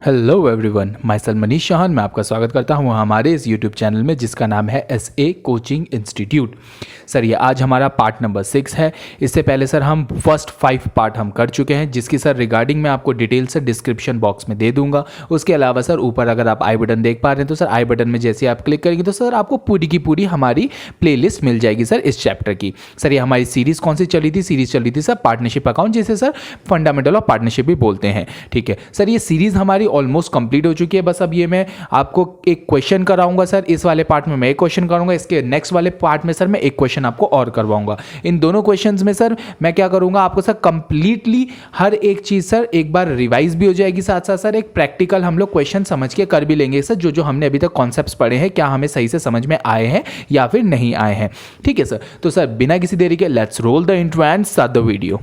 Hello everyone, myself Manish Chauhan. मैं आपका स्वागत करता हूं हमारे इस यूट्यूब चैनल में जिसका नाम है SA कोचिंग इंस्टीट्यूट। सर ये आज हमारा पार्ट नंबर 6 है। इससे पहले सर हम फर्स्ट 5 पार्ट हम कर चुके हैं, जिसकी सर रिगार्डिंग मैं आपको डिटेल से डिस्क्रिप्शन बॉक्स में दे दूंगा। उसके अलावा सर ऊपर अगर आप आई बटन देख पा रहे हैं तो सर आई बटन में जैसे आप क्लिक करेंगे तो सर आपको पूरी की पूरी हमारी प्लेलिस्ट मिल जाएगी सर इस चैप्टर की। सर ये हमारी सीरीज़ कौन सी चली थी? सीरीज़ चली थी सर पार्टनरशिप अकाउंट, जिसे सर फंडामेंटल ऑफ पार्टनरशिप भी बोलते हैं। ठीक है सर, ये सीरीज़ हमारी ऑलमोस्ट कंप्लीट हो चुकी है। बस अब ये मैं आपको एक क्वेश्चन कराऊंगा सर। इस वाले पार्ट में मैं एक क्वेश्चन करूंगा, इसके नेक्स्ट वाले पार्ट में सर मैं एक क्वेश्चन आपको और करवाऊंगा। इन दोनों क्वेश्चंस में सर मैं क्या करूंगा, आपको सर कंप्लीटली हर एक चीज सर एक बार रिवाइज भी हो जाएगी, साथ साथ सर एक प्रैक्टिकल हम लोग क्वेश्चन समझ के कर भी लेंगे सर। जो जो हमने अभी तक कॉन्सेप्ट्स पढ़े हैं क्या हमें सही से समझ में आए हैं या फिर नहीं आए हैं। ठीक है सर, तो सर बिना किसी देरी के let's roll the intro and start the video.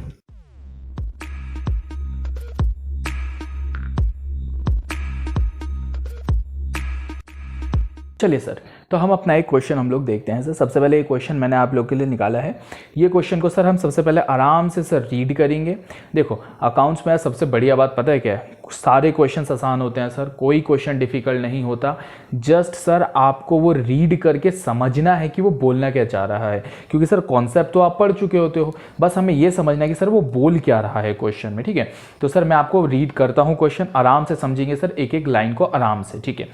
चलिए सर, तो हम अपना एक क्वेश्चन हम लोग देखते हैं सर। सबसे पहले एक क्वेश्चन मैंने आप लोग के लिए निकाला है। ये क्वेश्चन को सर हम सबसे पहले आराम से सर रीड करेंगे। देखो अकाउंट्स में सबसे बढ़िया बात पता है क्या है? सारे क्वेश्चंस आसान होते हैं सर, कोई क्वेश्चन डिफिकल्ट नहीं होता। जस्ट सर आपको वो रीड करके समझना है कि वो बोलना क्या चाह रहा है, क्योंकि सर कॉन्सेप्ट तो आप पढ़ चुके होते हो। बस हमें ये समझना है कि सर वो बोल क्या रहा है क्वेश्चन में। ठीक है, तो सर मैं आपको रीड करता हूँ क्वेश्चन, आराम से समझेंगे सर एक एक लाइन को आराम से। ठीक है,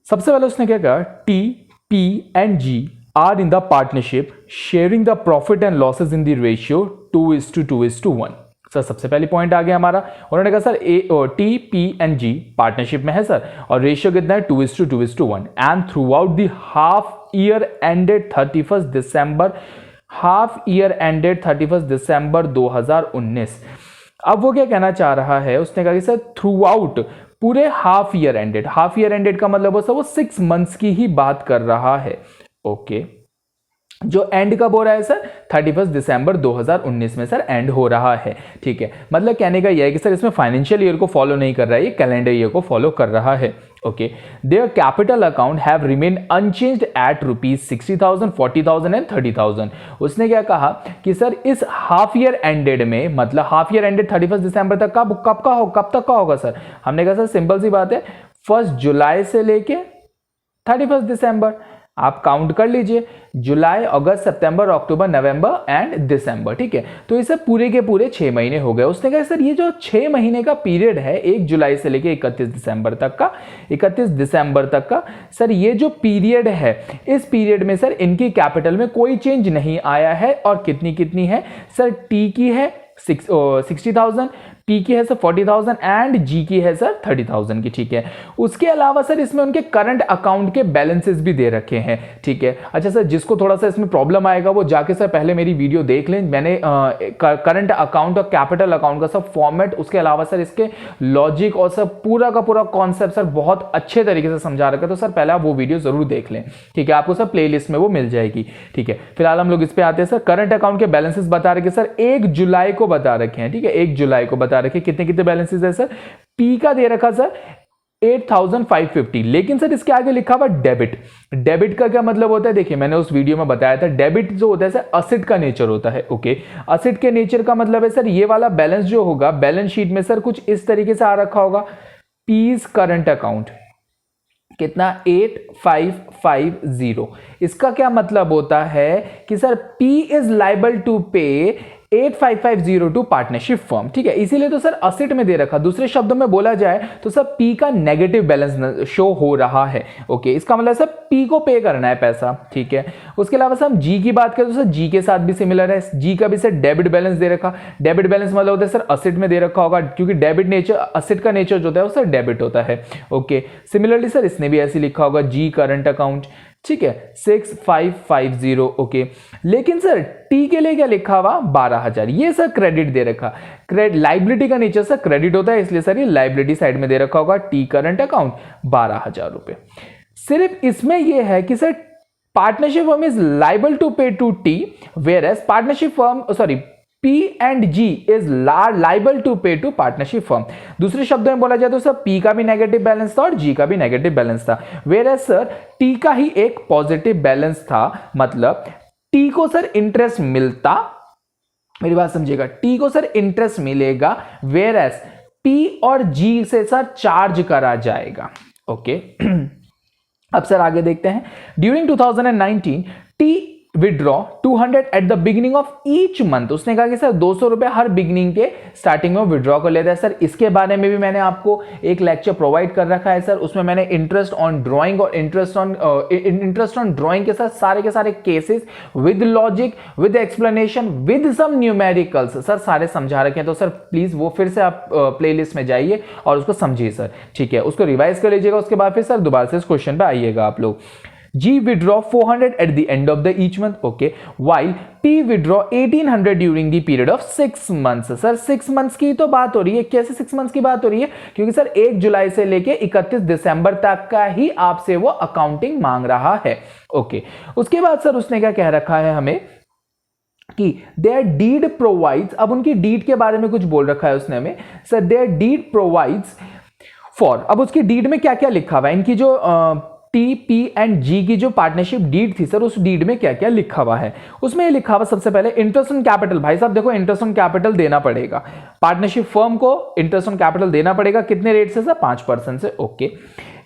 सबसे पहले उसने क्या कहा, T, P and G are in the partnership sharing the profit and losses in the ratio 2:1। Sir सबसे पहली पॉइंट आ गया हमारा। उन्होंने कहा sir T, P and G partnership में है सर, और रेशियो कितना है 2:1 and through out the half year ended 31 दिसंबर 2019। अब वो क्या कहना चाह रहा है, उसने कहा कि सर थ्रू आउट पूरे हाफ ईयर एंडेड का मतलब होता है वो 6 मंथ्स की ही बात कर रहा है। ओके, जो एंड कब हो रहा है सर? 31 दिसंबर 2019 में सर एंड हो रहा है। ठीक है, मतलब कहने का यह है कि सर इसमें फाइनेंशियल ईयर को फॉलो नहीं कर रहा है, ये कैलेंडर ईयर को फॉलो कर रहा है। Okay, their capital account have remain unchanged at ₹60,000, 40,000 and 30,000। उसने क्या कहा कि सर इस हाफ ईयर एंडेड में, मतलब हाफ ईयर एंडेड 31 दिसंबर तक कब तक का होगा सर? हमने कहा सर सिंपल सी बात है, 1 जुलाई से लेके 31 दिसंबर आप काउंट कर लीजिए, जुलाई, अगस्त, सितंबर, अक्टूबर, नवंबर एंड दिसंबर। ठीक है, तो इसे पूरे के पूरे 6 महीने हो गए। उसने कहा सर ये जो 6 महीने का पीरियड है, 1 जुलाई से लेके 31 दिसंबर तक का सर ये जो पीरियड है, इस पीरियड में सर इनकी कैपिटल में कोई चेंज नहीं आया है। और कितनी है सर? टी की है 60,000, पी की है सर 40,000 एंड जी की है सर 30,000 की। ठीक है, उसके अलावा सर इसमें उनके करंट अकाउंट के बैलेंसेस भी दे रखे हैं। ठीक है, अच्छा सर जिसको थोड़ा सा इसमें प्रॉब्लम आएगा वो जाके सर पहले मेरी वीडियो देख लें। मैंने करंट अकाउंट और कैपिटल अकाउंट का सब फॉर्मेट, उसके अलावा सर इसके लॉजिक और सर पूरा का पूरा कॉन्सेप्ट सर बहुत अच्छे तरीके से समझा रखा है। तो सर पहले आप वो वीडियो जरूर देख लें। ठीक है, आपको सर प्लेलिस्ट में वो मिल जाएगी। ठीक है, फिलहाल हम लोग इस पे आते हैं सर। करंट अकाउंट के बैलेंसेस बता रखे सर 1 जुलाई को बता रखे हैं। ठीक है, 1 जुलाई को बता रखे कितने बैलेंसेस है सर? पी का दे रखा सर 8,550, लेकिन सर इसके आगे लिखा हुआ डेबिट का क्या मतलब होता है? देखिए मैंने उस वीडियो में बताया था, डेबिट जो होता है सर असेट का नेचर होता है। ओके, असेट के नेचर का मतलब है सर ये वाला बैलेंस जो होगा बैलेंस शीट में सर कुछ इस तरीके से आ रखा होगा, पीज करंट अकाउंट कितना 8550। इसका क्या मतलब होता है कि sir P is liable to pay 8550 to partnership firm. ठीक है, इसीलिए तो सर असेट में दे रखा। दूसरे शब्दों में बोला जाए तो सर P का नेगेटिव बैलेंस शो हो रहा है। ओके, इसका मतलब सर P को पे करना है पैसा। ठीक है, उसके अलावा सर हम G की बात करें तो सर G के साथ भी सिमिलर है। G का भी सर डेबिट बैलेंस दे रखा। डेबिट बैलेंस मतलब होता है सर असेट में दे रखा होगा, क्योंकि डेबिट नेचर, असेट का नेचर जो होता है वो सर डेबिट होता है। ओके, सिमिलरली सर इसने भी ऐसे लिखा होगा G करंट अकाउंट। ठीक है, 6550। ओके, लेकिन सर टी के लिए क्या लिखा हुआ? 12,000। ये सर क्रेडिट दे रखा। लाइबिलिटी का नेचर सर क्रेडिट होता है, इसलिए सर ये लाइबिलिटी साइड में दे रखा होगा टी करंट अकाउंट 12,000 रुपए। सिर्फ इसमें यह है कि sir partnership firm is liable to pay two T, whereas partnership firm P and G is liable to pay to partnership firm। दूसरे शब्दों में बोला जाए तो सर P का भी नेगेटिव बैलेंस था और G का भी नेगेटिव बैलेंस था, whereas सर T का ही एक पॉजिटिव बैलेंस था। मतलब T को सर इंटरेस्ट मिलता, मेरी बात समझिएगा, T को सर इंटरेस्ट मिलेगा, whereas पी और जी से सर चार्ज करा जाएगा। ओके अब सर आगे देखते हैं। During 2019 T withdraw 200 at the beginning of each month. उसने कहा कि सर 200 रुपए हर बिगिनिंग के स्टार्टिंग में विड्रॉ कर लेता है। सर इसके बारे में भी मैंने आपको एक लेक्चर प्रोवाइड कर रखा है सर, उसमें मैंने इंटरेस्ट ऑन ड्राइंग और इंटरेस्ट ऑन ड्राइंग के सारे के सारे cases with logic, with explanation, with some numericals sir सारे समझा रखे हैं। तो सर प्लीज वो फिर से आप प्लेलिस्ट में जाइए और उसको समझिए सर, ठीक है, उसको रिवाइज कर लीजिएगा। उसके बाद फिर सर दोबारा से इस क्वेश्चन पे आइएगा आप लोग। G withdraw 400 at the end of the each month, okay, while P withdraw 1800 during the period of 6 months। Sir 6 months की तो बात हो रही है। कैसे 6 months की बात हो रही है? क्योंकि सर 1 जुलाई से लेके 31 दिसंबर तक का ही आपसे वो अकाउंटिंग मांग रहा है। ओके उसके बाद सर उसने क्या कह रखा है हमें कि देयर डीड प्रोवाइड्स, अब उनकी डीड के बारे में कुछ बोल रखा है उसने हमें। Sir their deed provides for, अब उसकी डीड में क्या क्या लिखा हुआ है, इनकी जो टी पी एंड जी की जो पार्टनरशिप डीड थी सर, उस डीड में क्या क्या लिखा हुआ है? उसमें लिखा हुआ सबसे पहले इंटरेस्ट ऑन कैपिटल। भाई साहब देखो इंटरेस्ट ऑन कैपिटल देना पड़ेगा, पार्टनरशिप फर्म को इंटरेस्ट ऑन कैपिटल देना पड़ेगा। कितने रेट से सर? 5% से। ओके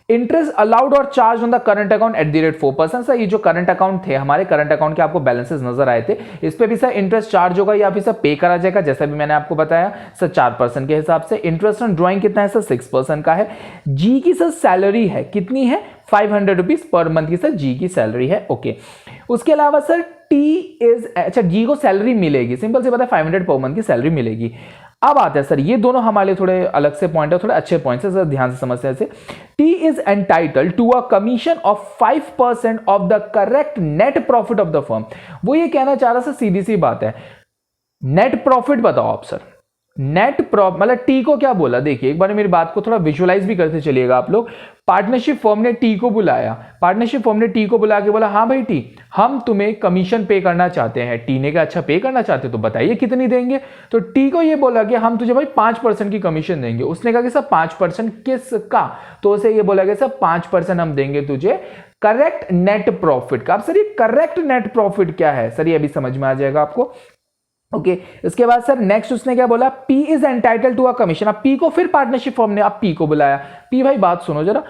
इंटरेस्ट अलाउड और charge on the current account at the rate 4%। Sir ये जो करंट अकाउंट थे हमारे, करंट अकाउंट के आपको बैलेंसेस नजर आए थे, इस पे भी सर इंटरेस्ट चार्ज होगा या फिर सर पे करा जाएगा, जैसा भी मैंने आपको बताया सर 4% के हिसाब से। इंटरेस्ट ऑन ड्राइंग कितना है सर? 6% का है। जी की सर सैलरी है, कितनी है? 500 रुपीज पर मंथ की सर जी की सैलरी है। ओके उसके अलावा सर टी इज, अच्छा जी को सैलरी मिलेगी, सिंपल से पता है 500 पर मंथ की सैलरी मिलेगी। अब आता है सर, ये दोनों हमारे लिए थोड़े अलग से पॉइंट है, थोड़े अच्छे पॉइंट है सर, ध्यान से समझते हैं। T is entitled to a commission of 5% of the correct net profit of the firm. वो ये कहना चाह रहा सर, सीधी सी बात है, नेट प्रॉफिट बताओ आप सर, नेट प्रॉफिट मतलब टी को क्या बोला? देखिए एक बार मेरी बात को थोड़ा विजुअलाइज भी करते चलिएगा आप लोग। पार्टनरशिप फर्म ने टी को बुलाया, पार्टनरशिप फर्म ने टी को बुला के बोला हाँ भाई टी हम तुम्हें कमीशन पे करना चाहते हैं। टी ने कहा अच्छा पे करना चाहते हो तो बताइए कितनी देंगे? तो टी को ये बोला कि हम तुझे भाई 5% की कमीशन देंगे। उसने कहा कि सर 5% किसका? तो उसे ये बोला कि सर 5% हम देंगे तुझे करेक्ट नेट प्रॉफिट का। अब सर ये करेक्ट नेट प्रॉफिट क्या है सर? ये अभी समझ में आ जाएगा आपको। ओके इसके बाद सर नेक्स्ट उसने क्या बोला? P is entitled to a commission. अब पी को फिर पार्टनरशिप फर्म ने अब पी को बुलाया। पी भाई बात सुनो जरा,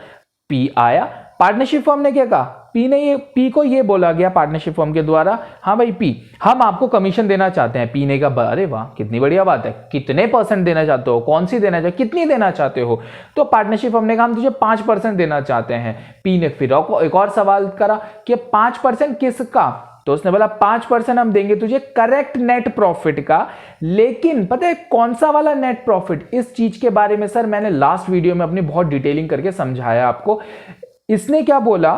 पी आया, पार्टनरशिप फर्म ने क्या कहा? पी को ये बोला गया पार्टनरशिप फर्म के द्वारा हाँ भाई पी हम आपको कमीशन देना चाहते हैं। पी ने कहा अरे वाह कितनी बढ़िया बात है, कितने % देना चाहते हो? कौन सी देना चाहते हो? कितनी देना चाहते हो? तो पार्टनरशिप फर्म ने कहा हम तुझे 5% देना चाहते हैं। पी ने फिर एक और सवाल करा कि 5% किसका? तो उसने बोला 5% हम देंगे तुझे करेक्ट नेट प्रॉफिट का। लेकिन पता है कौन सा वाला नेट प्रॉफिट? इस चीज के बारे में सर मैंने लास्ट वीडियो में अपनी बहुत डिटेलिंग करके समझाया आपको। इसने क्या बोला?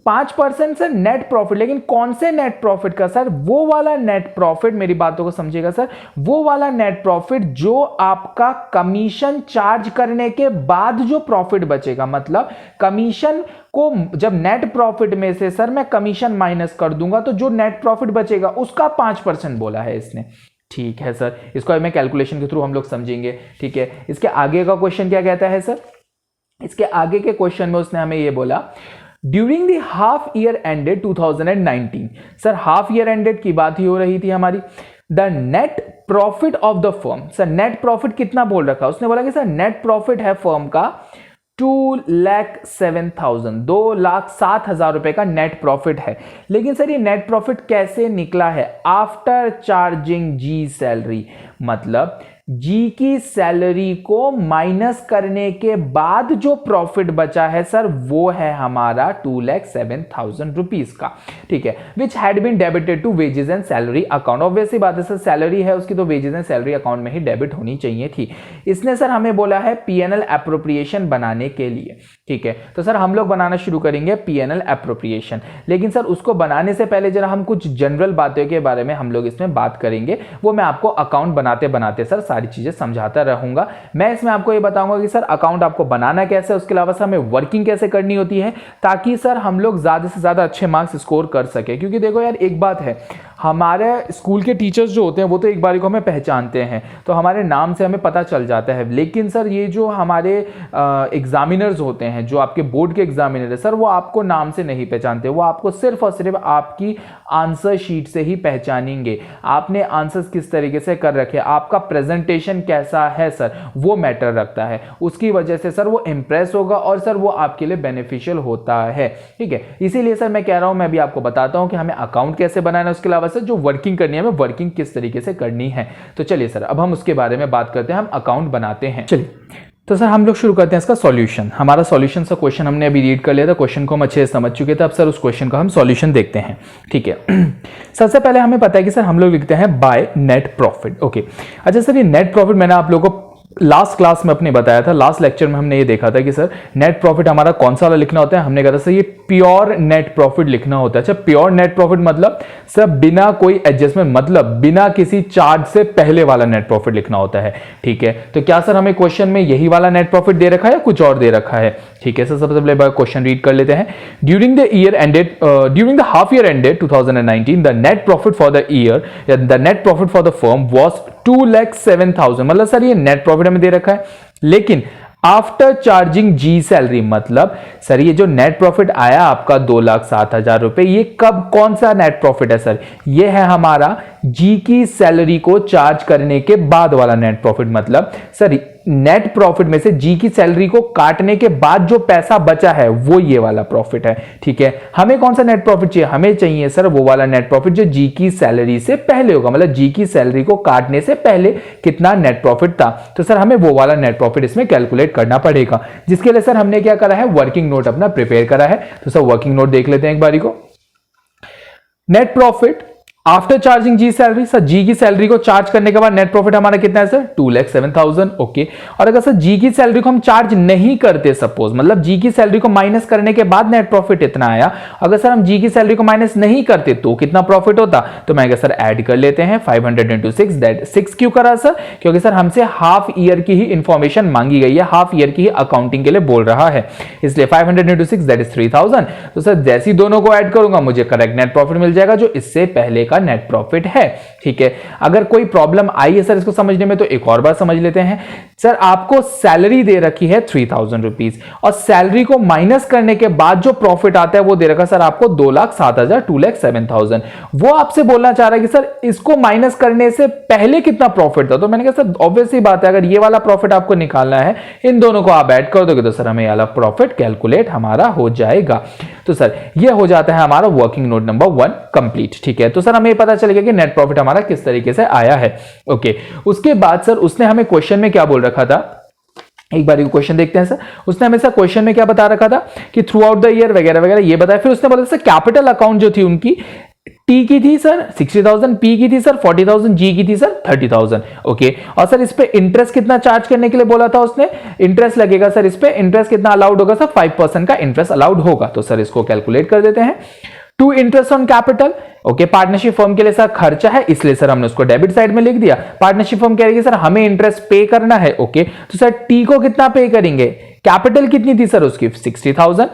5% से नेट प्रॉफिट, लेकिन कौन से नेट प्रॉफिट का सर? वो वाला नेट प्रॉफिट, मेरी बातों को समझिएगा सर, वो वाला नेट प्रॉफिट जो आपका कमीशन चार्ज करने के बाद जो प्रॉफिट बचेगा, मतलब कमीशन को जब नेट प्रॉफिट में से सर मैं कमीशन माइनस कर दूंगा तो जो नेट प्रॉफिट बचेगा उसका 5% बोला है इसने। ठीक है सर, इसको मैं कैलकुलेशन के थ्रू हम लोग समझेंगे। ठीक है, इसके आगे का क्वेश्चन क्या कहता है सर? इसके आगे के क्वेश्चन में उसने हमें ये बोला during the half year ended 2019। Sir half year ended की बात ही हो रही थी हमारी। The net profit of the firm, sir net profit कितना बोल रखा? उसने बोला कि सर नेट प्रॉफिट है फर्म का 2,07,000, 2,07,000 रुपए का नेट प्रॉफिट है। लेकिन सर ये नेट प्रॉफिट कैसे निकला है? आफ्टर चार्जिंग जी सैलरी, मतलब जी की सैलरी को माइनस करने के बाद जो प्रॉफिट बचा है सर वो है हमारा 2,07,000 रुपीज का। ठीक है, which had been debited to wages and salary account. Obviously बात है सर, सैलरी है उसकी तो वेजेस एंड सैलरी अकाउंट में ही डेबिट होनी चाहिए थी। इसने सर हमें बोला है पीएनएल एप्रोप्रिएशन बनाने के लिए। ठीक है, तो सर हम लोग बनाना शुरू करेंगे पीएनएल एप्रोप्रिएशन, लेकिन सर उसको बनाने से पहले जरा हम कुछ जनरल बातों के बारे में हम लोग इसमें बात करेंगे। वो मैं आपको अकाउंट बनाते बनाते सर सारी चीजें समझाता रहूंगा। मैं इसमें आपको ये बताऊंगा कि सर अकाउंट आपको बनाना कैसे है, उसके अलावा सर हमें वर्किंग कैसे करनी होती है, ताकि सर हम लोग ज्यादा से ज्यादा अच्छे मार्क्स स्कोर कर सके। क्योंकि देखो यार एक बात है, हमारे स्कूल के टीचर्स जो होते हैं वो तो एक बारी को हमें पहचानते हैं, तो हमारे नाम से हमें पता चल जाता है। लेकिन सर ये जो हमारे एग्जामिनर्स होते हैं, जो आपके बोर्ड के एग्जामिनर है सर, वो आपको नाम से नहीं पहचानते, वो आपको सिर्फ और सिर्फ आपकी आंसर शीट से ही पहचानेंगे। आपने आंसर्स किस तरीके से कर रखे, आपका प्रेजेंटेशन कैसा है सर, वो मैटर रखता है। उसकी वजह से सर वो इंप्रेस होगा और सर वो आपके लिए बेनिफिशियल होता है। ठीक है, इसीलिए सर मैं कह रहा हूं, मैं भी आपको बताता हूं कि हमें अकाउंट कैसे बनाना है, उसके अलावा सर जो वर्किंग करनी है, हमें वर्किंग किस तरीके से करनी है। तो चलिए सर अब हम उसके बारे में बात करते हैं, हम अकाउंट बनाते हैं। चलिए तो सर हम लोग शुरू करते हैं इसका सॉल्यूशन। हमारा सॉल्यूशन सा क्वेश्चन हमने अभी रीड कर लिया था, क्वेश्चन को हम अच्छे से समझ चुके थे। अब सर उस क्वेश्चन का हम सॉल्यूशन देखते हैं। ठीक है, सबसे पहले हमें पता है कि सर हम लोग लिखते हैं बाय नेट प्रॉफिट। ओके, अच्छा सर ये नेट प्रॉफिट मैंने आप लोगों को लास्ट क्लास में अपने बताया था, लास्ट लेक्चर में हमने ये देखा था कि सर नेट प्रॉफिट हमारा कौन सा वाला लिखना होता है। हमने कहा था सर ये प्योर नेट प्रॉफिट लिखना होता है। अच्छा, प्योर नेट प्रॉफिट मतलब सर बिना कोई एडजस्टमेंट, मतलब बिना किसी चार्ज से पहले वाला नेट प्रॉफिट लिखना होता है। ठीक है, तो क्या सर हमें क्वेश्चन में यही वाला नेट प्रॉफिट दे रखा है या कुछ और दे रखा है? ठीक है सर, सबसे पहले क्वेश्चन रीड कर लेते हैं। During the half year ended 2019 the net profit for the year, the net profit for the firm was 2,07,000। मतलब सर ये नेट प्रॉफिट हमें दे रखा है, लेकिन आफ्टर चार्जिंग जी सैलरी, मतलब सर ये जो नेट प्रॉफिट आया आपका 2,07,000 रुपए, ये कब, कौन सा नेट प्रॉफिट है सर? ये है हमारा जी की सैलरी को चार्ज करने के बाद वाला नेट प्रॉफिट। मतलब सर नेट प्रॉफिट में से जी की सैलरी को काटने के बाद जो पैसा बचा है वो ये वाला प्रॉफिट है। ठीक है, हमें कौन सा नेट प्रॉफिट चाहिए? हमें चाहिए सर वो वाला नेट प्रॉफिट जो जी की सैलरी से पहले होगा, मतलब जी की सैलरी को काटने से पहले कितना नेट प्रॉफिट था। तो सर हमें वो वाला नेट प्रॉफिट इसमें कैलकुलेट करना पड़ेगा, जिसके लिए सर हमने क्या करा है, वर्किंग नोट अपना प्रिपेयर करा है। तो सर वर्किंग नोट देख लेते हैं एक बारी को। नेट प्रॉफिट आफ्टर चार्जिंग जी सैलरी, सर जी की सैलरी को चार्ज करने के बाद नेट प्रॉफिट हमारा कितना है सर? 2,07,000। ओके, और अगर सर जी की सैलरी को हम चार्ज नहीं करते, सपोज मतलब जी की सैलरी को माइनस करने के बाद नेट प्रॉफिट इतना आया, अगर सर हम जी की सैलरी को माइनस नहीं करते तो कितना प्रॉफिट होता? तो मैं सर ऐड कर लेते हैं 500 into 6, दैट 6 क्यों करा सर? क्योंकि सर हमसे हाफ ईयर की ही इंफॉर्मेशन मांगी गई है, हाफ ईयर की ही अकाउंटिंग के लिए बोल रहा है, इसलिए 500 into 6 दैट इज 3,000। तो सर जैसी दोनों को ऐड करूंगा मुझे करेक्ट नेट प्रॉफिट मिल जाएगा, जो इससे पहले का नेट प्रॉफिट है। ठीक है, अगर कोई प्रॉब्लम आई है सर इसको समझने में तो एक और बार समझ लेते हैं। सर आपको सैलरी दे रखी है 3,000 रुपीज, और सैलरी को माइनस करने के बाद जो प्रॉफिट आता है वो दे रखा सर आपको 2,07,000, 2,07,000। वो आपसे बोलना चाह रहा है कि सर इसको माइनस करने से पहले कितना प्रॉफिट था। तो मैंने कहा सर ऑब्वियस सी बात है, अगर ये वाला प्रॉफिट आपको निकालना है, इन दोनों को आप ऐड कर दोगे तो सर हमें ये वाला प्रॉफिट कैलकुलेट हमारा हो जाएगा। तो सर ये हो जाता है हमारा वर्किंग नोट नंबर 1 कंप्लीट। ठीक है, तो सर हमें पता चलेगा कि नेट प्रॉफिट हमारा किस तरीके से आया है। ओके, उसके बाद सर उसने हमें क्वेश्चन में क्या बोल रखा था, एक बार क्वेश्चन देखते हैं सर। उसने हमें सर क्वेश्चन में क्या बता रखा था कि थ्रू आउट द ईयर वगैरह वगैरह ये बताया। फिर उसने बोला सर कैपिटल अकाउंट जो थी उनकी टी की थी सर 60,000, पी की थी सर 40,000, जी की थी सर 30,000। ओके, और सर इस पे इंटरेस्ट कितना चार्ज करने के लिए बोला था उसने? इंटरेस्ट लगेगा सर, इस पे इंटरेस्ट कितना अलाउड होगा सर? 5% का इंटरेस्ट अलाउड होगा। तो सर इसको कैलकुलेट कर देते हैं। To interest on capital, okay, partnership firm के लिए सर खर्चा है, इसलिए सर हमने उसको डेबिट साइड में लिख दिया। पार्टनरशिप फर्म कह रही है सर हमें इंटरेस्ट पे करना है। ओके, तो सर टी को कितना पे करेंगे? कैपिटल कितनी थी सर उसकी? 60,000,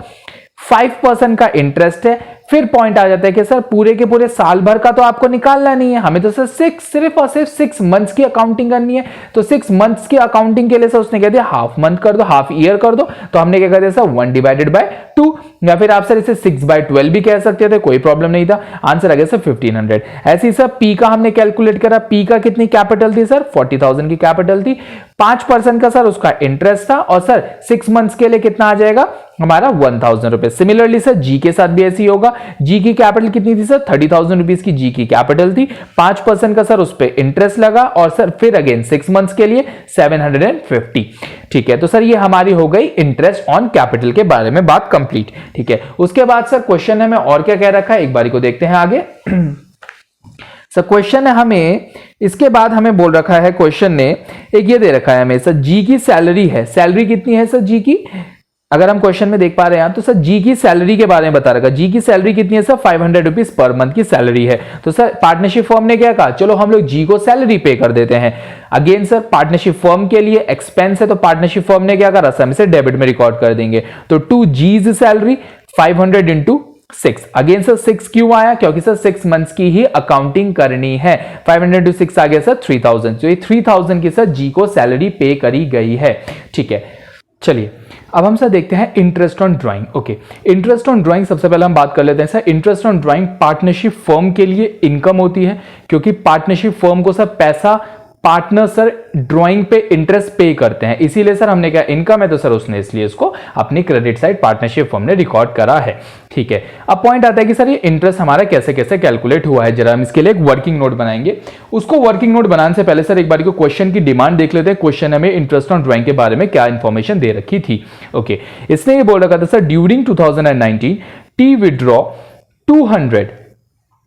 5% का इंटरेस्ट है। फिर पॉइंट आ जाता है कि सर पूरे के पूरे साल भर का तो आपको निकालना नहीं है, हमें तो सर सिर्फ और सिर्फ 6 मंथ्स की अकाउंटिंग करनी है। तो 6 मंथ्स की अकाउंटिंग के लिए सर उसने कह दिया हाफ मंथ कर दो, हाफ ईयर कर दो। तो हमने क्या कर दिया सर 1/2, या फिर आप सर इसे 6/12 भी कह सकते थे, कोई प्रॉब्लम नहीं था। आंसर आ गया सर 1500। ऐसे ही सर पी का हमने कैलकुलेट करा, पी का कितनी कैपिटल थी सर? 40,000 की कैपिटल थी, 5% का सर उसका इंटरेस्ट था, और सर 6 मंथ्स के लिए कितना आ जाएगा हमारा? 1,000 रुपए। सिमिलरली सर जी के साथ भी ऐसे ही होगा। जी की कैपिटल कितनी थी सर? 30,000 रुपीज की जी की कैपिटल थी, 5% का सर उस पर इंटरेस्ट लगा, और सर फिर अगेन 6 मंथ्स के लिए 750। ठीक है, तो सर ये हमारी हो गई इंटरेस्ट ऑन कैपिटल के बारे में बात कंप्लीट। ठीक है, उसके बाद सर क्वेश्चन है हमें और क्या कह रखा है, एक बारी को देखते हैं आगे। सर क्वेश्चन है हमें, इसके बाद हमें बोल रखा है क्वेश्चन ने, एक ये दे रखा है हमें सर जी की सैलरी है। सैलरी कितनी है सर जी की? अगर हम क्वेश्चन में देख पा रहे हैं तो सर जी की सैलरी के बारे में बता रखा। जी की सैलरी कितनी है सर? 500 रुपीज पर मंथ की सैलरी है। तो सर पार्टनरशिप फर्म ने क्या कहा, चलो हम लोग जी को सैलरी पे कर देते हैं। अगेन सर पार्टनरशिप फर्म के लिए एक्सपेंस है, तो पार्टनरशिप फर्म ने क्या करा, हम इसे डेबिट में रिकॉर्ड कर देंगे। तो 2 जीज सैलरी 500 इंटू 6। अगेन सर 6 क्यों आया? क्योंकि सर 6 मंथ्स की ही अकाउंटिंग करनी है। 500 to 6 आ गया सर 3000। तो ये 3000 की सर जी को सैलरी पे करी गई है। ठीक है, चलिए अब हम सर देखते हैं interest on drawing. Okay, interest on drawing सबसे पहले हम बात कर लेते हैं sir. Interest on drawing partnership firm के लिए इनकम होती है, क्योंकि पार्टनरशिप फर्म को सर पैसा पार्टनर सर ड्राइंग पे इंटरेस्ट पे करते हैं, इसीलिए सर हमने क्या इनकम है तो सर उसने इसलिए इसको अपनी क्रेडिट साइड पार्टनरशिप फर्म ने रिकॉर्ड करा है। ठीक है, अब पॉइंट आता है कि सर ये इंटरेस्ट हमारा कैसे कैसे कैलकुलेट हुआ है। जरा हम इसके लिए एक वर्किंग नोट बनाएंगे। उसको वर्किंग नोट बनाने से पहले सर एक बार को क्वेश्चन की डिमांड देख लेते हैं। क्वेश्चन हमें इंटरेस्ट ऑन ड्राइंग के बारे में क्या इंफॉर्मेशन दे रखी थी। ओके, इसने ये बोल रखा था sir during 2019 T withdraw 200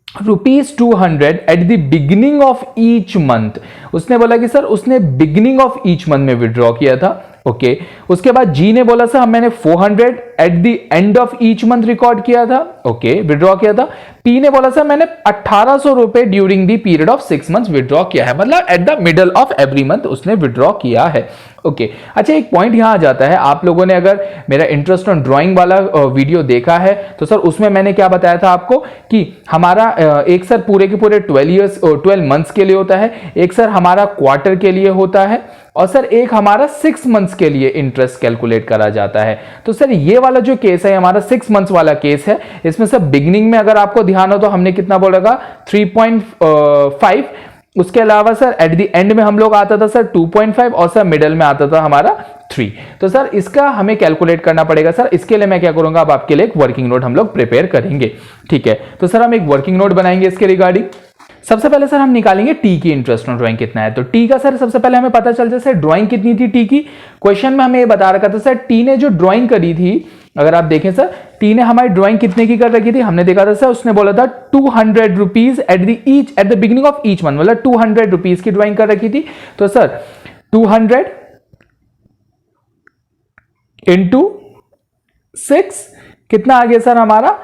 rupees 200 at the beginning of each month. उसने बोला कि सर उसने बिगिनिंग ऑफ ईच मंथ में विड्रॉ किया था। ओके, उसके बाद जी ने बोला सर मैंने 400 at the end of each month record किया था। ओके, विड्रॉ किया था। पी ने बोला सर मैंने 1800 रुपए during the period of 6 months withdraw किया है, मतलब at the middle of every month उसने विड्रॉ किया है। ओके, अच्छा एक पॉइंट यहां आ जाता है, आप लोगों ने अगर मेरा इंटरेस्ट ऑन ड्राइंग वाला वीडियो देखा है तो सर उसमें मैंने क्या बताया था आपको कि हमारा एक सर पूरे के पूरे 12 मंथ्स के लिए होता है, एक सर हमारा क्वार्टर के लिए होता है, और सर एक हमारा 6 मंथ्स के लिए इंटरेस्ट कैलकुलेट करा जाता है। तो सर ये वाला जो केस है हमारा 6 मंथ्स वाला केस है, इसमें सर बिगिनिंग में अगर आपको ध्यान हो तो हमने कितना बोला 3.5, उसके अलावा सर एट द एंड में हम लोग आता था सर 2.5, और सर मिडल में आता था हमारा 3। तो सर इसका हमें कैलकुलेट करना पड़ेगा सर। इसके लिए मैं क्या करूंगा, अब आपके लिए एक वर्किंग नोट हम लोग प्रिपेयर करेंगे। ठीक है, तो सर हम एक वर्किंग नोट बनाएंगे इसके रिगार्डिंग। सबसे पहले सर हम निकालेंगे टी की इंटरेस्ट ऑन ड्राइंग कितना है। तो टी का सर सबसे पहले हमें पता चल जाए सर ड्राइंग कितनी थी टी की। क्वेश्चन में हमें ये बता रखा था सर टी ने जो ड्राइंग करी थी, अगर आप देखें सर टी ने हमारी ड्राइंग कितने की कर रखी थी, हमने देखा था सर उसने बोला था 200 rupees at the beginning of each month, मतलब 200 रुपीज की ड्राइंग कर रखी थी। तो सर 200 इंटू 6 कितना आ गया सर हमारा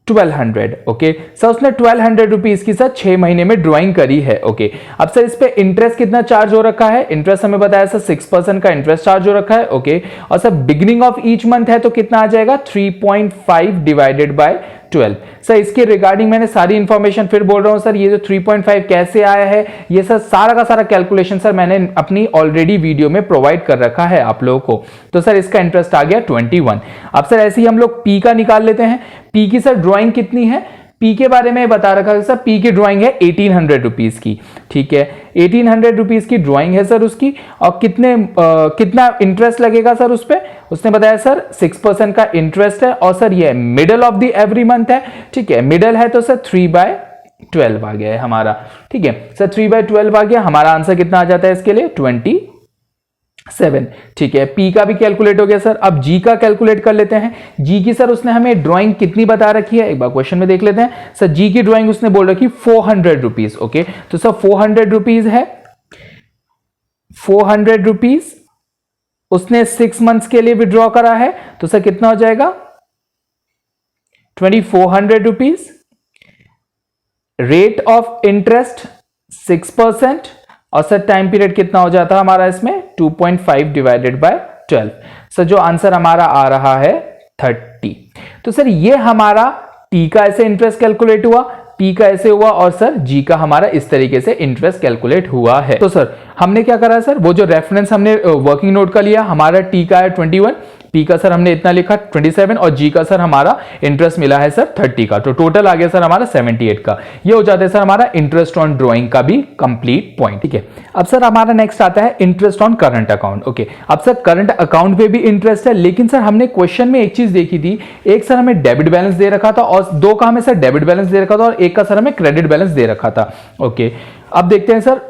1200। ओके सर उसने 1200 रुपीज की सर 6 महीने में ड्राइंग करी है। ओके, अब सर इस पे इंटरेस्ट कितना चार्ज हो रखा है, इंटरेस्ट हमें बताया सर 6% का इंटरेस्ट चार्ज हो रखा है। ओके, और sir beginning of each month है तो कितना आ जाएगा 3.5 डिवाइडेड बाय 12। सर इसके रिगार्डिंग मैंने सारी इंफॉर्मेशन फिर बोल रहा हूं सर, ये जो 3.5 कैसे आया है ये सर सारा का सारा कैलकुलेशन सर मैंने अपनी ऑलरेडी वीडियो में प्रोवाइड कर रखा है आप लोगों को। तो सर इसका इंटरेस्ट आ गया 21। अब सर ऐसे ही हम लोग पी का निकाल लेते हैं। पी की सर ड्राइंग कितनी है, पी के बारे में बता रखा है सर, पी की ड्राइंग है 1800 रुपीज की। ठीक है, 1800 रुपीज की ड्राइंग है सर उसकी, और कितना इंटरेस्ट लगेगा सर उस पर, उसने बताया सर 6% का इंटरेस्ट है, और सर ये middle of the every month है। ठीक है, मिडल है तो सर 3/12 आ गया है हमारा। ठीक है सर 3/12 आ गया, हमारा आंसर कितना आ जाता है इसके लिए 27। ठीक है, पी का भी कैलकुलेट हो गया सर। अब जी का कैलकुलेट कर लेते हैं। जी की सर उसने हमें ड्राइंग कितनी बता रखी है, एक बार क्वेश्चन में देख लेते हैं। सर जी की ड्राइंग उसने बोल रखी 400 रुपीज। ओके, तो सर 400 रुपीज है, 400 रुपीज उसने 6 मंथ्स के लिए विड्रॉ करा है, तो सर कितना हो जाएगा 2400 रुपीज। रेट ऑफ इंटरेस्ट 6%, और सर टाइम पीरियड कितना हो जाता है हमारा इसमें 2.5 डिवाइडेड बाय 12। सर जो आंसर हमारा आ रहा है 30। तो सर ये हमारा टी का ऐसे इंटरेस्ट कैलकुलेट हुआ, पी का ऐसे हुआ, और सर जी का हमारा इस तरीके से इंटरेस्ट कैलकुलेट हुआ है। तो सर हमने क्या करा सर, वो जो रेफरेंस हमने वर्किंग नोट का लिया, हमारा टी का है 21, पी का सर हमने इतना लिखा 27, और जी का सर हमारा इंटरेस्ट मिला है सर 30 का। तो टोटल आ गया सर हमारा 78 का। ये हो जाता है सर हमारा इंटरेस्ट ऑन ड्राइंग का भी कंप्लीट पॉइंट। ठीक है, अब सर हमारा नेक्स्ट आता है interest on current account. Okay, अब सर करंट अकाउंट पे भी इंटरेस्ट है, लेकिन सर हमने क्वेश्चन में एक चीज देखी थी, एक सर हमें डेबिट बैलेंस दे रखा था, और दो का हमें सर डेबिट बैलेंस दे रखा था, और एक का सर हमें क्रेडिट बैलेंस दे रखा था। ओके, अब देखते हैं सर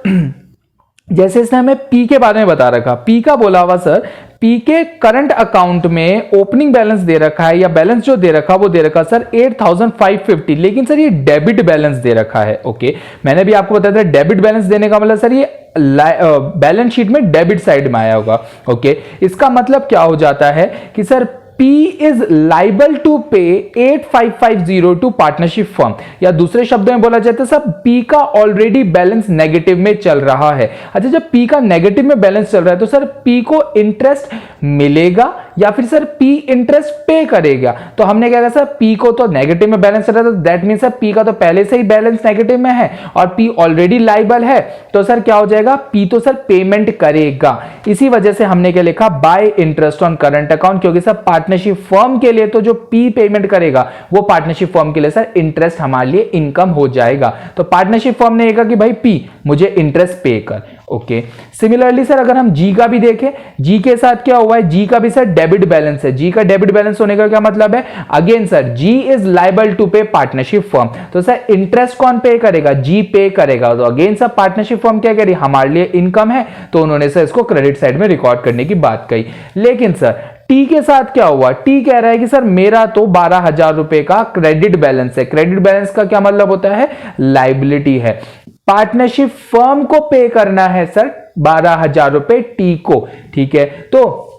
जैसे इसने हमें पी के बारे में बता रखा, पी का बोला हुआ सर पी के करंट अकाउंट में ओपनिंग बैलेंस दे रखा है, या बैलेंस जो दे रखा वो दे रखा सर 8550, लेकिन सर ये डेबिट बैलेंस दे रखा है। ओके, मैंने भी आपको बताया था डेबिट बैलेंस देने का मतलब सर ये बैलेंस शीट में डेबिट साइड में आया होगा। ओके, इसका मतलब क्या हो जाता है कि sir P is liable to pay 8550 to partnership firm, या दूसरे शब्दों में बोला जाता है सर P का ऑलरेडी बैलेंस नेगेटिव में चल रहा है। अच्छा, जब P का नेगेटिव में बैलेंस चल रहा है तो सर P को इंटरेस्ट मिलेगा या फिर सर पी इंटरेस्ट पे करेगा। तो हमने क्या कहा सर, पी को तो नेगेटिव में बैलेंस चल रहा था, दैट मीन सर पी का तो पहले से ही बैलेंस नेगेटिव में है और पी ऑलरेडी लायबल है, तो सर क्या हो जाएगा, पी तो सर पेमेंट करेगा। इसी वजह से हमने क्या लिखा, bye interest on current account, क्योंकि सर पार्टनरशिप फर्म के लिए तो जो पी पेमेंट करेगा वो पार्टनरशिप फर्म के लिए सर इंटरेस्ट हमारे लिए इनकम हो जाएगा। तो पार्टनरशिप फर्म ने कहा कि भाई पी मुझे इंटरेस्ट पे कर। ओके, सिमिलरली सर अगर हम जी का भी देखें, जी के साथ क्या हुआ है, जी का भी सर डेबिट बैलेंस है। जी का डेबिट बैलेंस होने का क्या मतलब है, again sir G is liable to pay partnership firm, तो सर इंटरेस्ट कौन पे करेगा, जी पे करेगा। तो अगेन सर पार्टनरशिप फर्म क्या कह रही है, हमारे लिए इनकम है, तो उन्होंने सर इसको क्रेडिट साइड में रिकॉर्ड करने की बात कही। लेकिन सर टी के साथ क्या हुआ, टी कह रहा है कि सर मेरा तो 12,000 रुपए का क्रेडिट बैलेंस है। क्रेडिट बैलेंस का क्या मतलब होता है, लायबिलिटी है, पार्टनरशिप फर्म को पे करना है सर 12,000 रुपए टी को। ठीक है, तो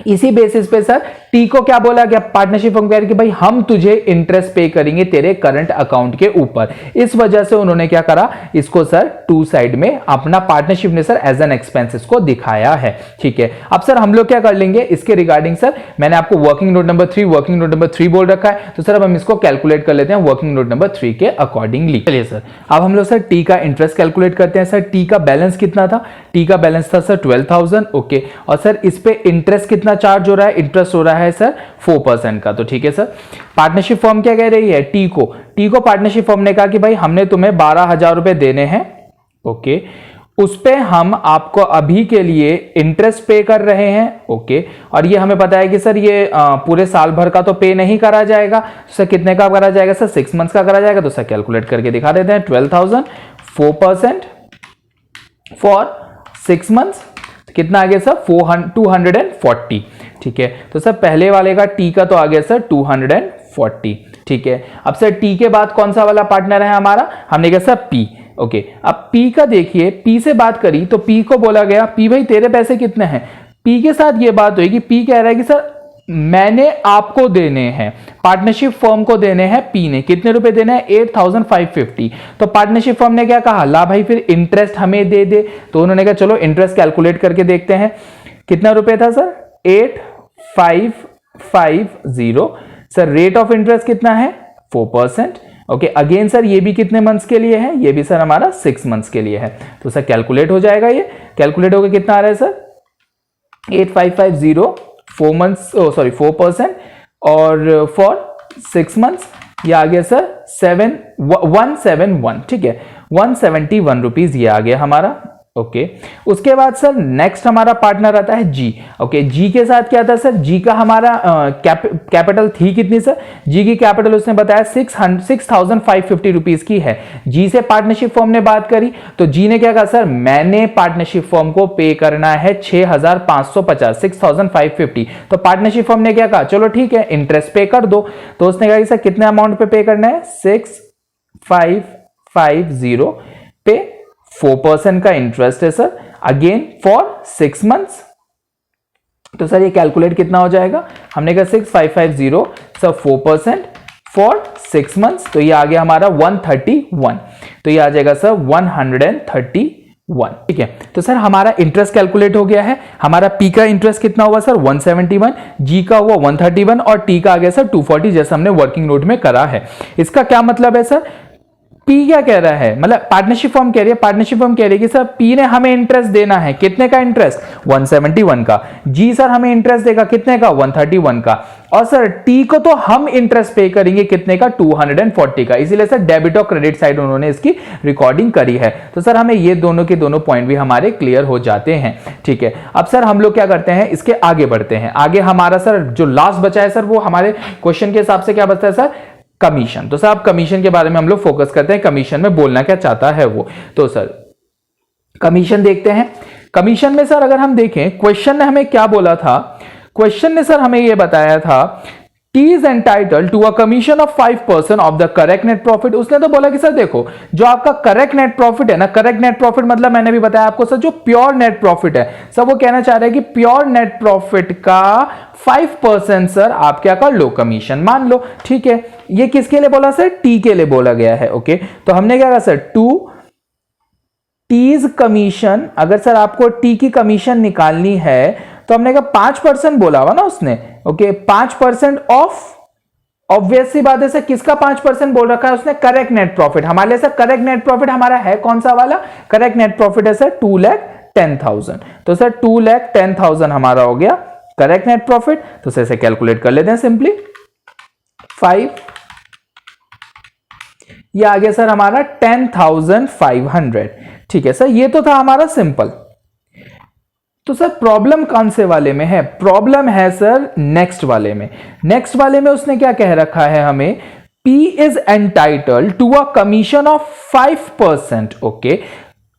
इसी बेसिस पे सर टी को क्या बोला गया, पार्टनरशिप फर्म कह रही कि भाई हम तुझे इंटरेस्ट पे करेंगे तेरे करंट अकाउंट के ऊपर। इस वजह से उन्होंने क्या करा, इसको सर टू साइड में अपना पार्टनरशिप ने सर एज एन एक्सपेंसेस को दिखाया है। ठीक है, अब सर हम लोग क्या कर लेंगे इसके रिगार्डिंग, सर मैंने आपको वर्किंग नोट नंबर 3 बोल रखा है, तो सर अब हम इसको कैलकुलेट कर लेते हैं वर्किंग नोट नंबर 3 के अकॉर्डिंगली। चलिए सर अब हम लोग सर टी का इंटरेस्ट कैलकुलेट करते हैं। सर टी का बैलेंस कितना था, टी का बैलेंस था सर 12,000। ओके, और सर इस पे इंटरेस्ट कितना चार्ज हो रहा है, इंटरेस्ट हो रहा है सर 4% का। तो ठीक है सर, पार्टनरशिप फर्म क्या कह रही है, टी को पार्टनरशिप फर्म ने कहा कि भाई हमने तुम्हें 12,000 रुपए देने हैं। ओके, उस पे हम आपको अभी के लिए इंटरेस्ट पे कर रहे हैं। ओके, और ये हमें पता है कि सर ये पूरे साल भर का तो पे नहीं करा जाएगा, सर कितने का करा जाएगा, सर 6 मंथ्स का करा जाएगा। तो सर कैलकुलेट करके दिखा देते हैं, 12,000 4% फॉर 6 मंथ्स कितना आ गया सर 240। ठीक है, तो सर पहले वाले का टी का तो आ गया सर 240। ठीक है, अब सर टी के बाद कौन सा वाला पार्टनर है हमारा, हमने कहा सर पी। ओके, अब पी का देखिए, पी से बात करी तो पी को बोला गया, पी भाई तेरे पैसे कितने हैं। पी के साथ ये बात हुई कि पी कह रहा है कि सर मैंने आपको देने हैं, पार्टनरशिप फर्म को देने हैं, पी ने कितने रुपए देने हैं 8,550। तो पार्टनरशिप फर्म ने क्या कहा, ला भाई फिर इंटरेस्ट हमें दे दे। तो उन्होंने कहा चलो इंटरेस्ट कैलकुलेट करके देखते हैं, कितना रुपए था sir 8,550। Sir rate of interest कितना है 4%। ओके, अगेन सर ये भी कितने मंथ्स के लिए है, ये भी सर हमारा 6 मंथ्स के लिए है। तो सर कैलकुलेट हो जाएगा, ये कैलकुलेट होकर कितना आ रहा है सर 8,550 4 मंथ्स, सॉरी 4%, और फॉर 6 मंथ्स ये आ गया सर 171। ठीक है, 171 रुपीज ये आ गया हमारा। ओके, उसके बाद सर नेक्स्ट हमारा पार्टनर आता है जी। ओके, जी के साथ क्या था सर, जी का हमारा कैपिटल थी कितनी सर, जी की कैपिटल उसने बताया 6,550 रुपीज की है। जी से पार्टनरशिप फर्म ने बात करी तो जी ने क्या कहा सर, मैंने पार्टनरशिप फर्म को पे करना है 6,550 6,550। तो पार्टनरशिप फर्म ने क्या कहा, चलो ठीक है इंटरेस्ट पे कर दो। तो उसने कहा कि सर कितने अमाउंट पे करना है 6,550 पे 4% का इंटरेस्ट है सर, अगेन फॉर 6 मंथ्स। तो सर ये कैलकुलेट कितना हो जाएगा, हमने कहा 6,550 सर 4% फॉर 6 मंथ्स, तो ये आ गया हमारा 131। तो ये आ जाएगा सर 131। ठीक है, तो सर हमारा इंटरेस्ट कैलकुलेट हो गया है। हमारा पी का इंटरेस्ट कितना हुआ सर 171, जी का हुआ 131 और टी का आ गया सर 240, जैसा हमने वर्किंग नोट में करा है। इसका क्या मतलब है सर, पी क्या कह रहा है, मतलब पार्टनरशिप फर्म कह रही है, पार्टनरशिप फर्म कह रही है कि सर पी ने हमें इंटरेस्ट देना है, कितने का इंटरेस्ट 171 का। जी सर हमें इंटरेस्ट देगा कितने का 131 का, और सर टी को तो हम इंटरेस्ट पे करेंगे कितने का 240 का। इसीलिए सर डेबिट और क्रेडिट साइड उन्होंने इसकी रिकॉर्डिंग करी है। तो सर हमें ये दोनों के दोनों पॉइंट भी हमारे क्लियर हो जाते हैं। ठीक है, अब सर हम लोग क्या करते हैं, इसके आगे बढ़ते हैं। आगे हमारा सर जो लास्ट बचा है सर, वो हमारे क्वेश्चन के हिसाब से क्या बचता है सर, कमीशन। तो सर आप कमीशन के बारे में हम लोग फोकस करते हैं, कमीशन में बोलना क्या चाहता है वो। तो सर कमीशन देखते हैं। कमीशन में सर अगर हम देखें, क्वेश्चन ने हमें क्या बोला था, क्वेश्चन ने सर हमें यह बताया था T is entitled to a commission of 5% of the correct net profit। उसने तो बोला कि सर देखो जो आपका करेक्ट नेट प्रॉफिट है ना, करेक्ट नेट प्रॉफिट मतलब मैंने भी बताया आपको सर जो प्योर नेट प्रॉफिट है सर, वो कहना चाह रहे हैं कि प्योर नेट प्रॉफिट का 5% सर आप क्या कर लो, कमीशन मान लो। ठीक है, ये किसके लिए बोला सर, टी के लिए बोला गया है। ओके, तो हमने क्या कहा सर, टू टीज कमीशन, अगर सर आपको टी की कमीशन निकालनी है तो हमने कहा 5% बोला हुआ ना उसने, ओके 5% ऑफ, ऑब्वियस सी बात है सर किसका 5% बोल रखा है उसने, करेक्ट नेट प्रॉफिट। हमारे लिए सर करेक्ट नेट प्रॉफिट हमारा है कौन सा वाला, करेक्ट नेट प्रॉफिट है सर 2,10,000। तो सर 2,10,000 हमारा हो गया करेक्ट नेट प्रॉफिट। तो सर इसे कैलकुलेट कर लेते हैं सिंपली 5, ये आ गया सर हमारा 10,500। ठीक है सर, ये तो था हमारा सिंपल। तो सर प्रॉब्लम कौन से वाले में है, प्रॉब्लम है सर नेक्स्ट वाले में। नेक्स्ट वाले में उसने क्या कह रखा है हमें, P is entitled to a commission of 5%, okay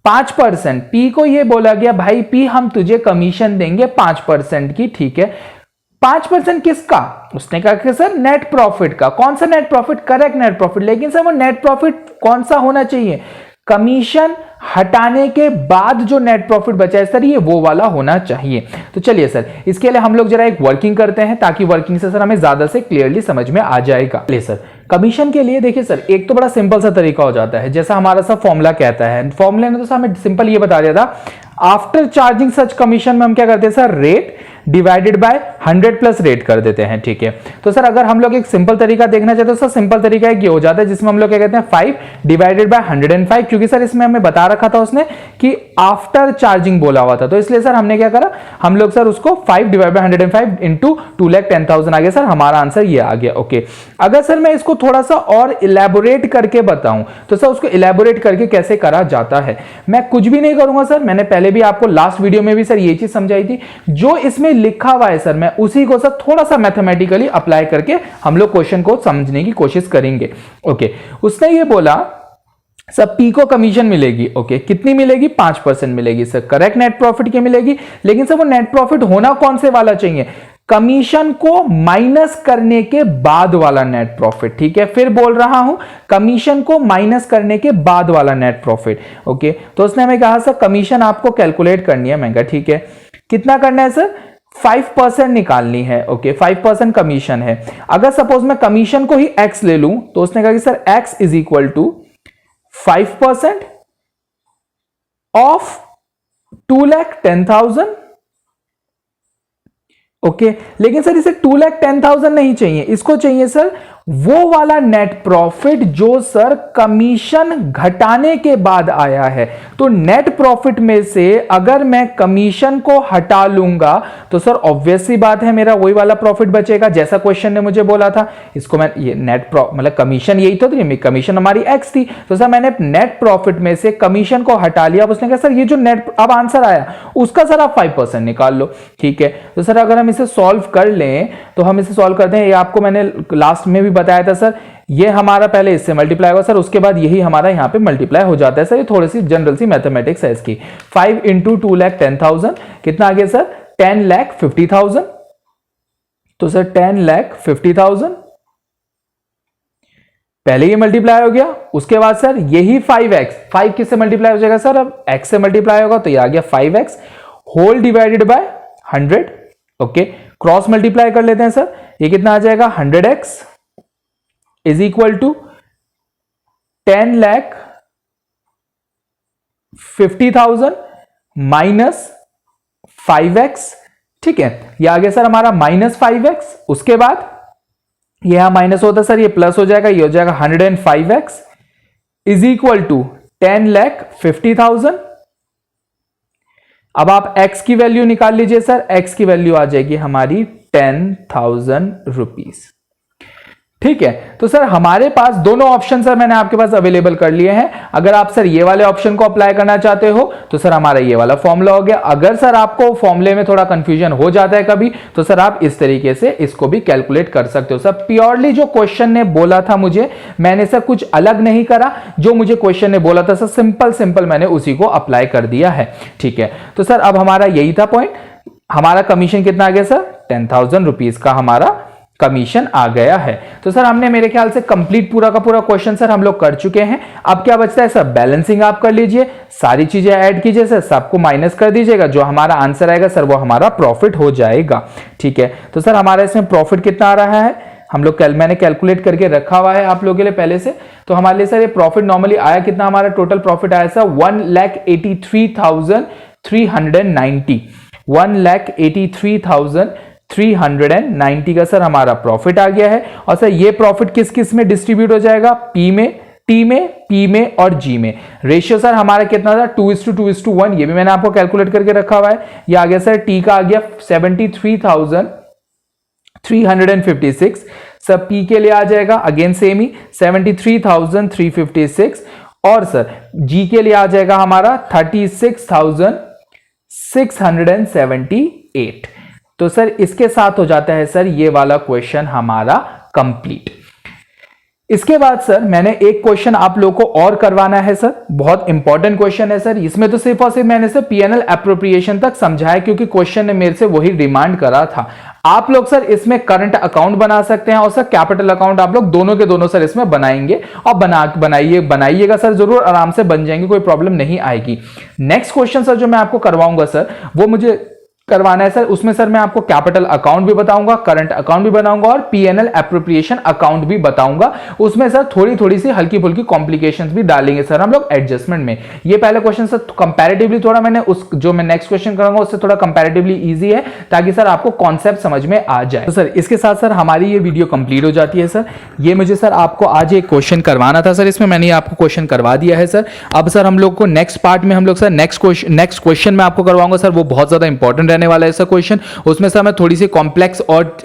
5%। P को ये बोला गया भाई P हम तुझे कमीशन देंगे 5% की, ठीक है 5% किसका, उसने कहा कि सर नेट प्रॉफिट का। कौन सा net profit, correct net profit. लेकिन सर वो नेट प्रॉफिट कौन सा होना चाहिए, कमीशन हटाने के बाद जो नेट प्रॉफिट बचा है सर ये वो वाला होना चाहिए। तो चलिए सर इसके लिए हम लोग जरा एक वर्किंग करते हैं ताकि वर्किंग से सर हमें ज्यादा से क्लियरली समझ में आ जाएगा। चलिए सर कमीशन के लिए देखिए सर एक तो बड़ा सिंपल सा तरीका हो जाता है, जैसा हमारा सा फॉर्मूला कहता है। फॉर्मूले ने तो हमें सिंपल ये बता दिया था, आफ्टर चार्जिंग सच कमीशन में हम क्या करते हैं sir, rate divided by 100 plus rate कर देते हैं, ठीक है। तो सर अगर हम लोग एक सिंपल तरीका देखना चाहते हैं तो सर सिंपल तरीका एक ये हो जाता है जिसमें हम लोग क्या कहते हैं 5 डिवाइडेड बाय 105, क्योंकि सर इसमें हमें बता रखा था उसने कि आफ्टर चार्जिंग बोला हुआ था, तो इसलिए सर हमने क्या करा, हम लोग सर उसको 5 डिवाइड बाय 105 इंटू 2,10,000 आ गया सर, हमारा आंसर ये आ गया, ओके। अगर सर मैं इसको थोड़ा सा और इलेबोरेट करके बताऊं तो सर उसको इलेबोरेट करके कैसे करा जाता है, मैं कुछ भी नहीं करूंगा सर, मैंने पहले भी आपको लास्ट वीडियो में भी सर ये चीज समझाई थी, जो इसमें लिखा हुआ है सर मैं उसी को सर थोड़ा सा मैथमेटिकली अप्लाई करके हम लोग क्वेश्चन को समझने की कोशिश करेंगे, ओके। उसने ये बोला सर पी को कमीशन मिलेगी, ओके कितनी मिलेगी, 5% मिलेगी सर, करेक्ट नेट प्रॉफिट की मिलेगी। लेकिन सर वो नेट प्रॉफिट होना कौन से वाला चाहिए, कमीशन को माइनस करने के बाद वाला नेट प्रॉफिट, ठीक है। फिर बोल रहा हूं कमीशन को माइनस करने के बाद वाला नेट प्रॉफिट, ओके। तो उसने हमें कहा सर कमीशन आपको कैलकुलेट करनी है, मैं कहा ठीक है, कितना करना है सर, 5% निकालनी है, ओके 5% कमीशन है। अगर सपोज मैं कमीशन को ही x ले लूं तो उसने कहा कि sir x is equal to 5% of 2,10,000, okay. लेकिन सर इसे 2,10,000 नहीं चाहिए, इसको चाहिए सर वो वाला नेट प्रॉफिट जो सर कमीशन घटाने के बाद आया है। तो नेट प्रॉफिट में से अगर मैं कमीशन को हटा लूंगा तो सर ऑब्वियस सी बात है मेरा वही वाला प्रॉफिट बचेगा जैसा क्वेश्चन ने मुझे बोला था। इसको मैं ये नेट मतलब कमीशन यही तो थी, कमीशन हमारी एक्स थी, तो सर मैंने नेट प्रॉफिट में से कमीशन को हटा लिया। अब उसने कहा सर ये जो नेट अब आंसर आया उसका सर आप 5% निकाल लो, ठीक है। तो सर अगर हम इसे सॉल्व कर लें तो हम इसे सॉल्व करते हैं, ये आपको मैंने लास्ट में भी बताया था सर, ये हमारा पहले इससे मल्टीप्लाई होगा सर, उसके बाद यही हमारा यहां पे मल्टीप्लाई हो जाता है सर। ये थोड़ी सी जनरल सी मैथमेटिक्स है इसकी। 5 इंटू 2,10,000 कितना आ गया सर, 10,50,000। तो सर 10,50,000 पहले ये मल्टीप्लाई हो गया, उसके बाद सर यही 5x, 5 किससे मल्टीप्लाई हो जाएगा सर, अब x से मल्टीप्लाई होगा तो ये आ गया 5x whole divided by 100, okay. Cross multiply कर लेते हैं सर, ये कितना आ जाएगा 100x is equal to 10,50,000 minus 5x, ठीक है। ये आ गया सर हमारा माइनस 5x, उसके बाद ये यहां माइनस होता है सर, ये प्लस हो जाएगा, ये हो जाएगा 105x इज इक्वल टू 10,50,000। अब आप x की वैल्यू निकाल लीजिए सर, x की वैल्यू आ जाएगी हमारी 10,000 रुपीज, ठीक है। तो सर हमारे पास दोनों ऑप्शन सर मैंने आपके पास अवेलेबल कर लिए हैं। अगर आप सर ये वाले ऑप्शन को अप्लाई करना चाहते हो तो सर हमारा ये वाला फॉर्मूला हो गया। अगर सर आपको फॉर्मूले में थोड़ा कंफ्यूजन हो जाता है कभी तो सर आप इस तरीके से इसको भी कैलकुलेट कर सकते हो। सर प्योरली जो क्वेश्चन ने बोला था मुझे, मैंने सर कुछ अलग नहीं करा, जो मुझे क्वेश्चन ने बोला था सर सिंपल मैंने उसी को अप्लाई कर दिया है, ठीक है। तो सर अब हमारा यही था पॉइंट, हमारा कमीशन कितना आ गया सर, 10,000 रुपीज का हमारा कमीशन आ गया है। तो सर हमने मेरे ख्याल से कंप्लीट पूरा का पूरा क्वेश्चन सर हम लोग कर चुके हैं। अब क्या बचता है सर, बैलेंसिंग आप कर लीजिए, सारी चीजें ऐड कीजिए सर, सबको माइनस कर दीजिएगा, जो हमारा आंसर आएगा सर वो हमारा प्रॉफिट हो जाएगा, ठीक है। तो सर हमारा इसमें प्रॉफिट कितना आ रहा है, हम लोग मैंने कैलकुलेट करके रखा हुआ है आप लोगों के लिए पहले से। तो हमारे लिए सर ये प्रॉफिट नॉर्मली आया कितना, हमारा टोटल प्रॉफिट आया सर 1,83,390, 1,83,390 का सर हमारा प्रॉफिट आ गया है। और सर ये प्रॉफिट किस किस में डिस्ट्रीब्यूट हो जाएगा? पी में, टी में, पी में और जी में। रेशियो सर हमारा कितना था? 2:2:1। ये भी मैंने आपको कैलकुलेट करके रखा हुआ है। ये आ गया सर टी का आ गया 73,356। सर पी के लिए आ जाएगा अगेन सेम ही 73,356। और सर जी के लिए आ जाएगा हमारा 36,678। तो सर इसके साथ हो जाता है सर ये वाला क्वेश्चन हमारा कंप्लीट। इसके बाद सर मैंने एक क्वेश्चन आप लोगों को और करवाना है सर, बहुत इंपॉर्टेंट क्वेश्चन है सर। इसमें तो सिर्फ और सिर्फ मैंने सर पीएनएल एप्रोप्रिएशन तक समझाया क्योंकि क्वेश्चन ने मेरे से वही डिमांड करा था। आप लोग सर इसमें करंट अकाउंट बना सकते हैं और सर कैपिटल अकाउंट आप लोग दोनों के दोनों सर इसमें बनाएंगे और बनाइएगा सर, जरूर आराम से बन जाएंगे, कोई प्रॉब्लम नहीं आएगी। नेक्स्ट क्वेश्चन सर जो मैं आपको करवाऊंगा सर वो मुझे करवाना है सर, उसमें सर मैं आपको कैपिटल अकाउंट भी बताऊंगा, करंट अकाउंट भी बनाऊंगा और पीएनएल एप्रोप्रिएशन अकाउंट भी बताऊंगा। उसमें सर थोड़ी सी हल्की फुल्की कॉम्प्लिकेशंस भी डालेंगे सर हम लोग एडजस्टमेंट में। ये पहले क्वेश्चन सर कंपैरेटिवली थोड़ा मैंने उस जो मैं नेक्स्ट क्वेश्चन करूंगा उससे थोड़ा कंपैरेटिवली इजी है ताकि सर आपको कॉन्सेप्ट समझ में आ जाए। तो सर इसके साथ सर हमारी ये वीडियो कंप्लीट हो जाती है सर। ये मुझे सर आपको आज एक क्वेश्चन करवाना था सर, इसमें मैंने आपको क्वेश्चन करवा दिया है सर। अब सर हम लोग को नेक्स्ट पार्ट में हम लोग सर नेक्स्ट क्वेश्चन में आपको करवाऊंगा सर, वो बहुत ज्यादा इंपॉर्टेंट रहने वाला है सर क्वेश्चन। उसमें सर मैं थोड़ी सी कॉम्प्लेक्स और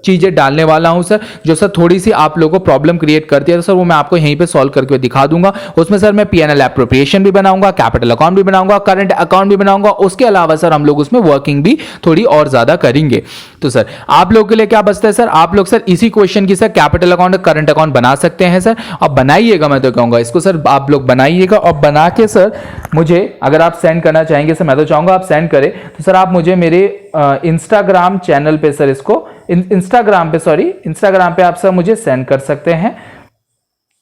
चीजें डालने वाला हूं सर जो सर थोड़ी सी आप लोगों को प्रॉब्लम क्रिएट करती है, तो सर वो मैं आपको यहीं पे सॉल्व करके दिखा दूंगा। उसमें सर मैं पीएनएल एप्रोप्रिएशन भी बनाऊंगा, कैपिटल अकाउंट भी बनाऊंगा, करंट अकाउंट भी बनाऊंगा। उसके अलावा सर हम लोग उसमें वर्किंग भी थोड़ी और ज्यादा करेंगे। तो सर आप लोगों के लिए क्या बचता है सर, आप लोग सर इसी क्वेश्चन की sir capital account current account बना सकते हैं सर। और बनाइएगा, मैं तो कहूंगा इसको सर आप लोग बनाइएगा और बना के सर मुझे अगर आप सेंड करना चाहेंगे सर, मैं तो चाहूंगा आप सेंड करें, तो सर आप मुझे मेरे इंस्टाग्राम चैनल पे सर इसको इंस्टाग्राम पे आप सर मुझे सेंड कर सकते हैं।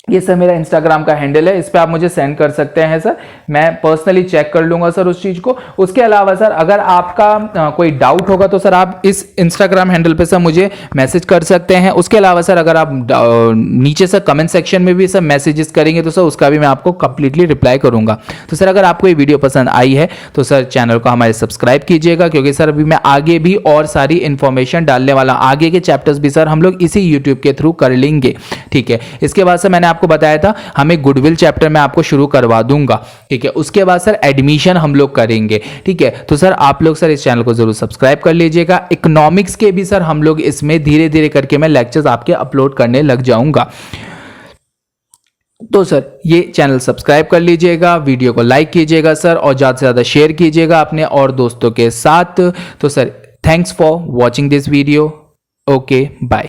ये सर मेरा इंस्टाग्राम का हैंडल है, इस पे आप मुझे सेंड कर सकते हैं सर, मैं पर्सनली चेक कर लूंगा सर उस चीज को। उसके अलावा सर अगर आपका कोई डाउट होगा तो सर आप इस इंस्टाग्राम हैंडल पे सर मुझे मैसेज कर सकते हैं। उसके अलावा सर अगर आप नीचे सर कमेंट सेक्शन में भी सर मैसेजेस करेंगे तो सर उसका भी मैं आपको कंप्लीटली रिप्लाई करूंगा। तो सर अगर आपको ये वीडियो पसंद आई है तो सर चैनल को हमारे सब्सक्राइब कीजिएगा, क्योंकि सर अभी मैं आगे भी और सारी इंफॉर्मेशन डालने वाला, आगे के चैप्टर्स भी सर हम लोग इसी यूट्यूब के थ्रू कर लेंगे। ठीक है, इसके बाद सर मैंने आपको बताया था हमें गुडविल चैप्टर में आपको शुरू करवा दूंगा। ठीक है, उसके बाद सर एडमिशन हम लोग करेंगे। ठीक है, तो सर आप लोग सर इस चैनल को जरूर सब्सक्राइब कर लीजिएगा। इकोनॉमिक्स के भी सर हम लोग इसमें धीरे धीरे करके मैं लेक्चर्स आपके अपलोड करने लग जाऊंगा। तो सर ये चैनल सब्सक्राइब कर लीजिएगा, वीडियो को लाइक कीजिएगा सर और ज्यादा से ज्यादा शेयर कीजिएगा अपने और दोस्तों के साथ। तो sir thanks for watching this video. Okay bye.